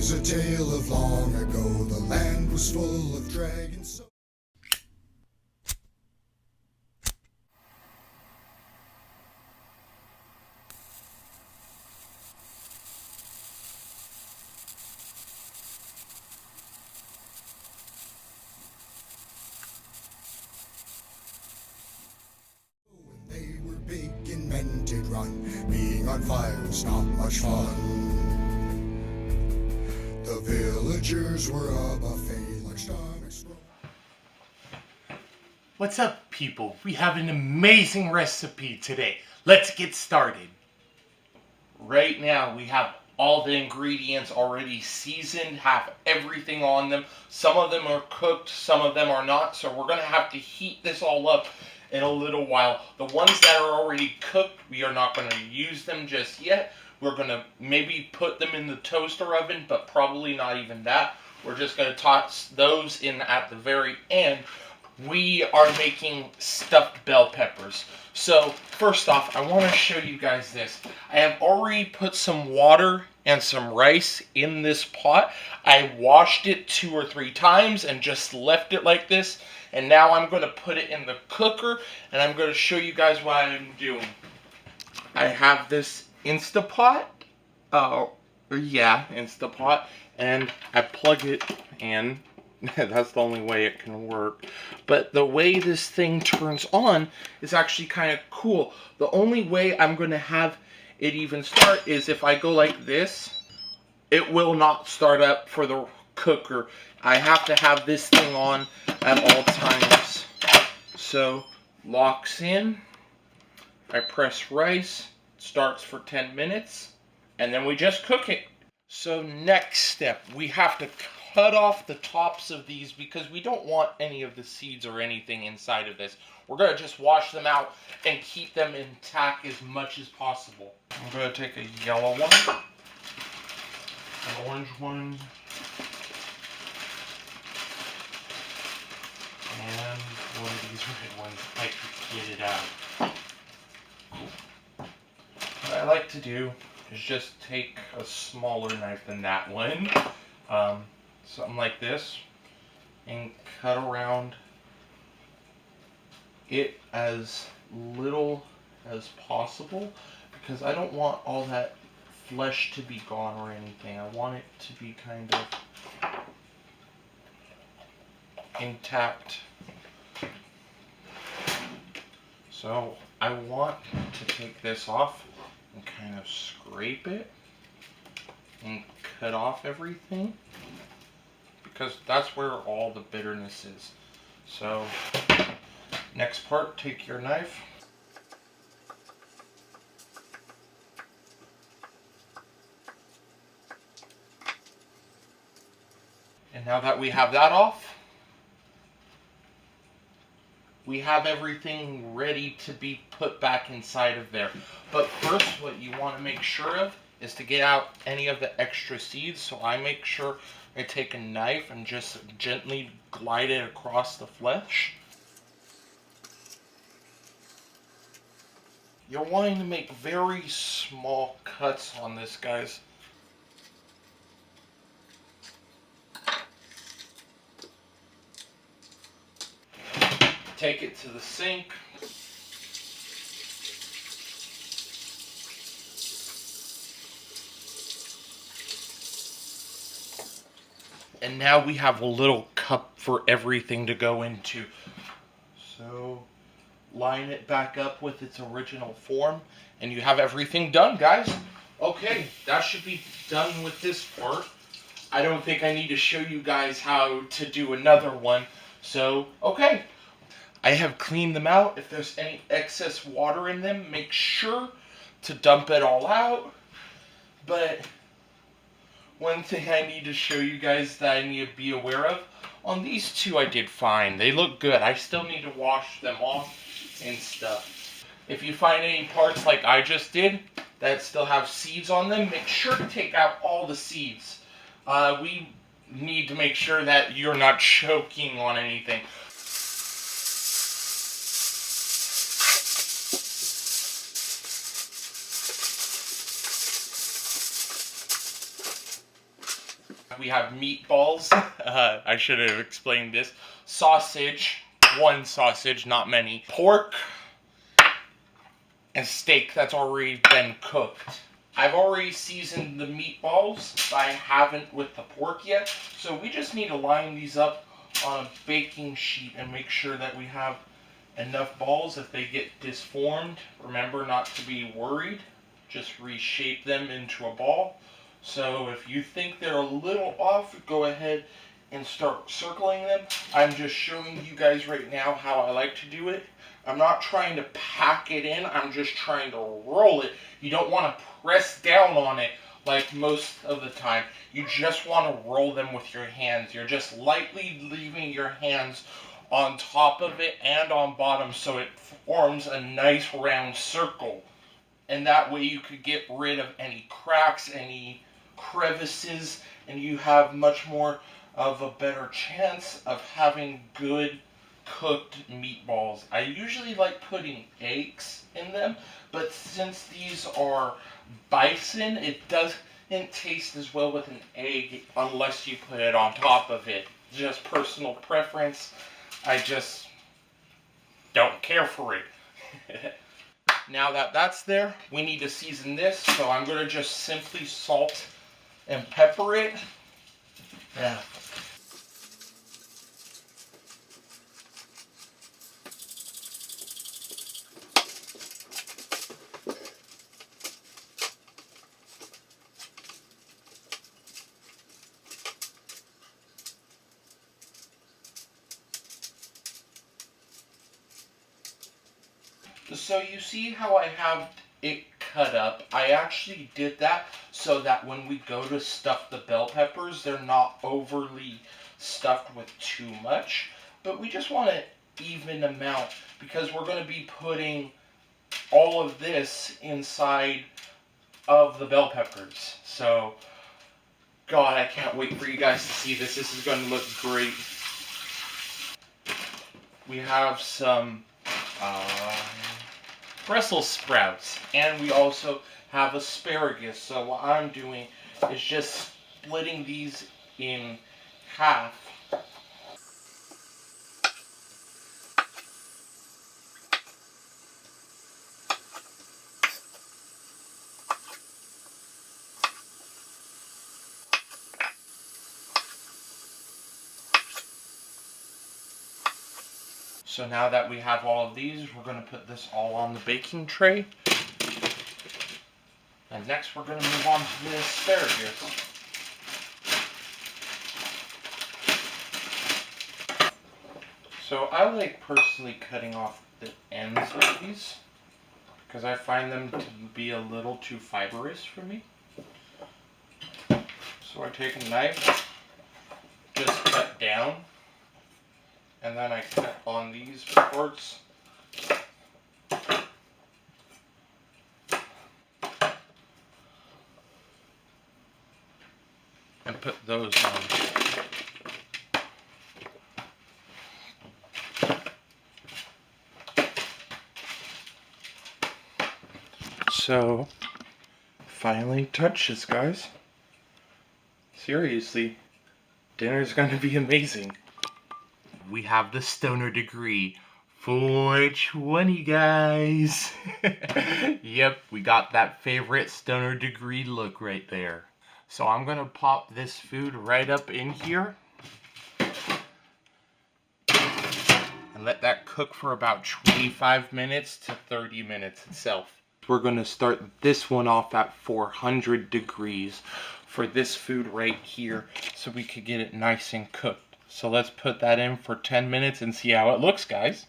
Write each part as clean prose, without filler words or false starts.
is a tale of long ago. The land was full of dragons. They were big and men did run. Being on fire was not much fun. The villagers were a buffet like stomachs. What's up, people? We have an amazing recipe today. Let's get started. Right now, we have all the ingredients already seasoned, have everything on them. Some of them are cooked, some of them are not, so we're going to have to heat this all up in a little while. The ones that are already cooked, we are not going to use them just yet. We're going to maybe put them in the toaster oven, but probably not even that. We're just going to toss those in at the very end. We are making stuffed bell peppers. So first off, I want to show you guys this. I have already put some water and some rice in this pot. I washed it 2 or 3 times and just left it like this. And now I'm going to put it in the cooker and I'm going to show you guys what I'm doing. I have this Instapot. Instapot. And I plug it in. That's the only way it can work. But the way this thing turns on is actually kind of cool. The only way I'm going to have it even start is if I go like this. It will not start up for the cooker. I have to have this thing on at all times. So, locks in. I press rice. Starts for 10 minutes. And then we just cook it. So next step, we have to cut off the tops of these because we don't want any of the seeds or anything inside of this. We're going to just wash them out and keep them intact as much as possible. I'm going to take a yellow one, an orange one, and one of these red ones. I could get it out. What I like to do is just take a smaller knife than that one. Something like this, and cut around it as little as possible because I don't want all that flesh to be gone or anything. I want it to be kind of intact. So I want to take this off and kind of scrape it and cut off everything, because that's where all the bitterness is. So, next part, take your knife. And now that we have that off, we have everything ready to be put back inside of there. But first, what you want to make sure of is to get out any of the extra seeds. So I make sure I take a knife and just gently glide it across the flesh. You're wanting to make very small cuts on this, guys. Take it to the sink. And now we have a little cup for everything to go into. So, line it back up with its original form, and you have everything done, guys. Okay, that should be done with this part. I don't think I need to show you guys how to do another one. So, okay. I have cleaned them out. If there's any excess water in them, make sure to dump it all out. But one thing I need to show you guys that I need to be aware of, on these two I did fine. They look good. I still need to wash them off and stuff. If you find any parts like I just did that still have seeds on them, make sure to take out all the seeds. We need to make sure that you're not choking on anything. we have meatballs. I should have explained this. Sausage, one sausage, not many. Pork, and steak that's already been cooked. I've already seasoned the meatballs, but I haven't with the pork yet. So we just need to line these up on a baking sheet and make sure that we have enough balls. If they get disformed, remember not to be worried. Just reshape them into a ball. So if you think they're a little off, go ahead and start circling them. I'm just showing you guys right now how I like to do it. I'm not trying to pack it in, I'm just trying to roll it. You don't want to press down on it like most of the time. You just want to roll them with your hands. You're just lightly leaving your hands on top of it and on bottom so it forms a nice round circle. And that way you could get rid of any cracks, any crevices, and you have much more of a better chance of having good cooked meatballs. I usually like putting eggs in them, but since these are bison, it doesn't taste as well with an egg unless you put it on top of it. Just personal preference. I just don't care for it. Now that that's there, we need to season this, so I'm going to just simply salt and pepper it. Yeah. So you see how I have it cut up? I actually did that so that when we go to stuff the bell peppers, they're not overly stuffed with too much. But we just want an even amount because we're going to be putting all of this inside of the bell peppers. So, God, I can't wait for you guys to see this. This is going to look great. We have some Brussels sprouts, and we also have asparagus. So what I'm doing is just splitting these in half. So now that we have all of these, we're going to put this all on the baking tray. And next we're going to move on to the asparagus. So I like personally cutting off the ends of these because I find them to be a little too fibrous for me. So I take a knife, just cut down. And then I cut on these parts. And put those on. So, finally touches, guys. Seriously, dinner's gonna be amazing. We have the Stoner Degree 420, guys. Yep, we got that favorite Stoner Degree look right there. So I'm gonna pop this food right up in here and let that cook for about 25 minutes to 30 minutes itself. We're gonna start this one off at 400 degrees for this food right here so we could get it nice and cooked. So let's put that in for 10 minutes and see how it looks, guys.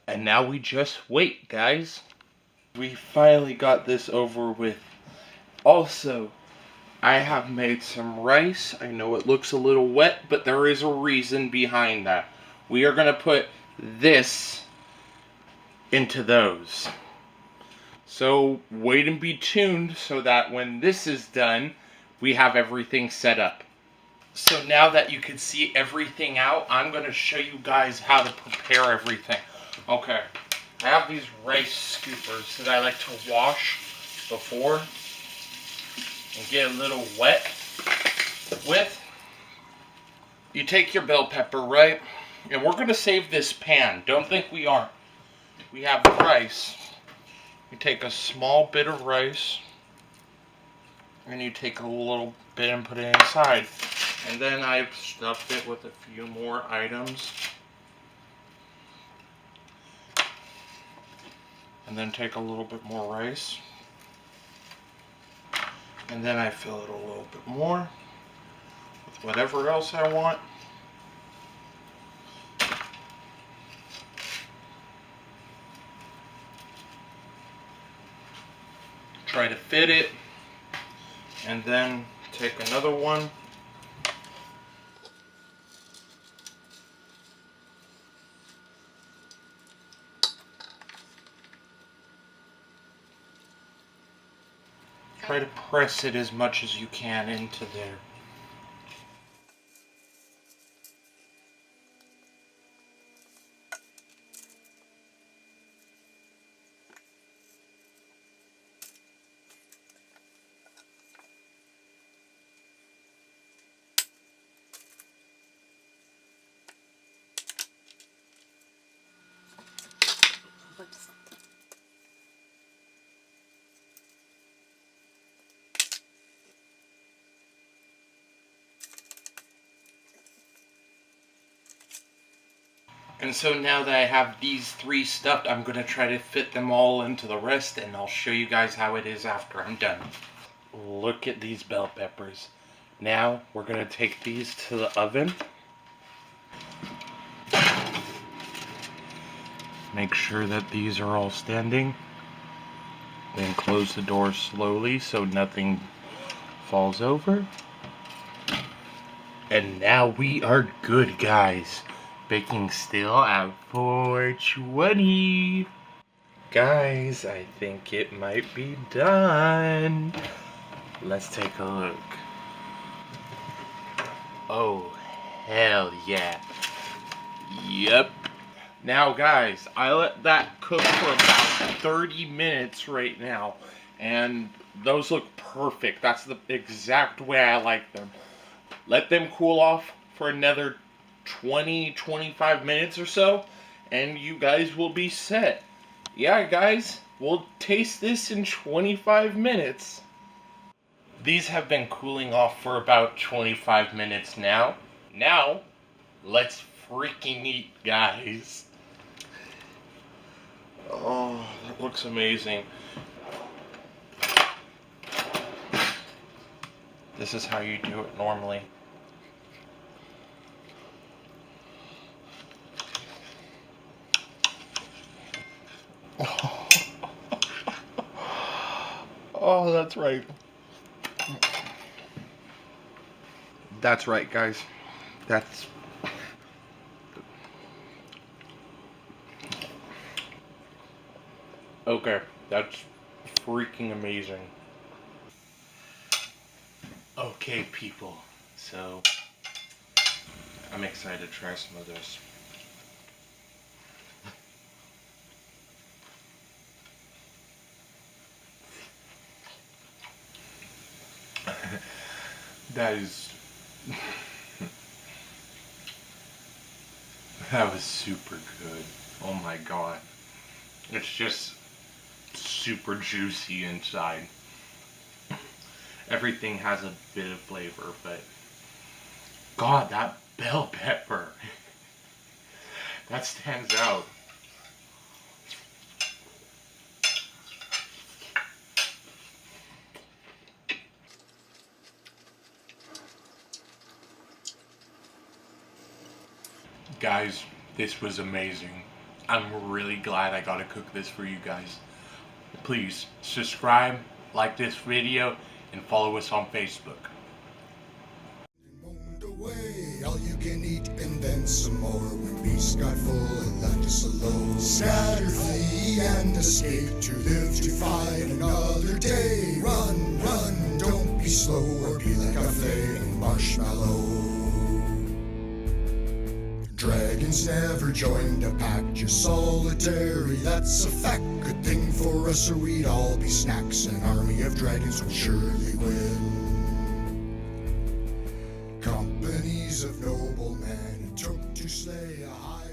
And now we just wait, guys. We finally got this over with. Also, I have made some rice. I know it looks a little wet, but there is a reason behind that. We are going to put this into those. So wait and be tuned so that when this is done, we have everything set up. So now that you can see everything out, I'm going to show you guys how to prepare everything. Okay, I have these rice scoopers that I like to wash before and get a little wet with. You take your bell pepper, right? And we're going to save this pan. Don't think we aren't. We have the rice. You take a small bit of rice and you take a little bit and put it inside. And then I've stuffed it with a few more items. And then take a little bit more rice. And then I fill it a little bit more with whatever else I want. Try to fit it. And then take another one. Try to press it as much as you can into there. And so now that I have these three stuffed, I'm going to try to fit them all into the rest, and I'll show you guys how it is after I'm done. Look at these bell peppers. Now we're going to take these to the oven. Make sure that these are all standing. Then close the door slowly so nothing falls over. And now we are good, guys. Baking still at 420. Guys, I think it might be done. Let's take a look. Oh, hell yeah. Yep. Now, guys, I let that cook for about 30 minutes right now. And those look perfect. That's the exact way I like them. Let them cool off for another 20-25 minutes or so, and you guys will be set. Yeah, guys, we'll taste this in 25 minutes. These have been cooling off for about 25 minutes now. Now, let's freaking eat, guys. Oh, that looks amazing. This is how you do it normally. Oh, that's right. That's right, guys. That's... Okay, that's freaking amazing. Okay, people. So, I'm excited to try some of this. That is... that was super good. Oh my god. It's just super juicy inside. Everything has a bit of flavor, but... God, that bell pepper. That stands out. Guys, this was amazing. I'm really glad I got to cook this for you guys. Please subscribe, like this video, and follow us on Facebook. Moaned away, all you can eat, and then some more. When beasts got full and left us alone. Scatter, flee, and escape to live to fight another day. Run, run, don't be slow, or be like a flaming marshmallow. Dragons never joined a pack, just solitary, that's a fact. Good thing for us or we'd all be snacks. An army of dragons would surely win. Companies of noble men took to slay a high